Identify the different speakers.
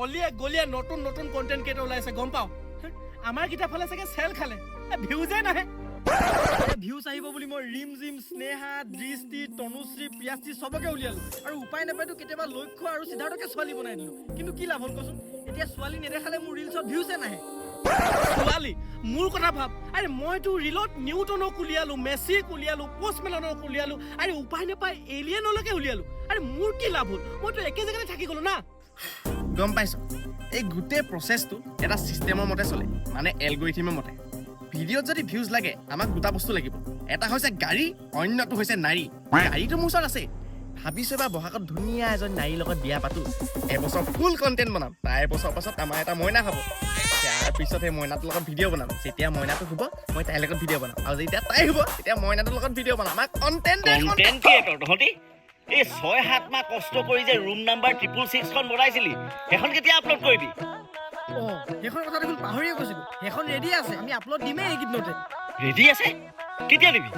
Speaker 1: অলিয়ে গলিয়ে নতুন নতুন কন্টেন্ট ক্ৰিয়েটৰ ওলাইছে গম পাও আমাৰ কিটা ফালে চাগে চেল খালে ভিউজে নাহে ভিউজ আহিব বুলি মই ৰিম জিম স্নেহা দৃষ্টি তনুশ্ৰী প্ৰিয়াশ্ৰী সবকে উলিয়ালো আৰু উপায় নাপায়তো কেতিয়াবা লক্ষ্য আৰু সিদ্ধাৰ্থকে ছোৱালী বনাই দিলো কিন্তু কি লাভ হ'ল কচোন এতিয়া ছোৱালী নেদেখালে মোৰ ৰিলছত ভিউজে নাহে ছোৱালী মোৰ কথা ভাব আৰে মইতো ৰিলত নিউটনক উলিয়ালো মেছিক উলিয়ালো পোষ্ট মেলনক উলিয়ালো আৰে উপায় নাপায় এলিয়েনলৈকে উলিয়ালো আৰে মোৰ কি লাভ হ'ল মইতো একে জেগাতে থাকি গলো না
Speaker 2: গম পাইছো এই গোটেই প্ৰচেছটো এটা চিষ্টেমৰ মতে চলে মানে এলগৰিথমৰ মতে ভিডিঅ'ত যদি ভিউজ লাগে আমাক দুটা বস্তু লাগিব এটা হৈছে গাড়ী অন্যটো হৈছে নাৰী গাড়ীটো মোৰ ওচৰত আছে ভাবিছো এবাৰ বহাগত ধুনীয়া এজন নাৰীৰ লগত বিয়া পাতো এবছৰ ফুল কণ্টেণ্ট বনাম তাৰ এবছৰ পাছত আমাৰ এটা মইনা হ'ব তাৰ পিছত সেই মইনাটোৰ লগত ভিডিঅ' বনাম যেতিয়া মইনাটো হ'ব মই তাইৰ লগত ভিডিঅ' বনাম আৰু যেতিয়া তাই হ'ব তেতিয়া মইনাটোৰ লগত ভিডিঅ' বনাম আমাৰ কণ্টেণ্ট
Speaker 3: ক্ৰিয়েটৰ তহঁতি এই 6-7 মাহ কষ্ট কৰি যে ৰুম নাম্বাৰ 666 খন বনাইছিলি সেইখন কেতিয়া আপলোড কৰিবি
Speaker 1: সেইখন কথা দেখোন পাহৰিয়ে গৈছিলো সেইখন ৰেডি আছে আমি আপলোড দিমেই এইকেইদিনতে
Speaker 3: ৰেডি আছে কেতিয়া দিবি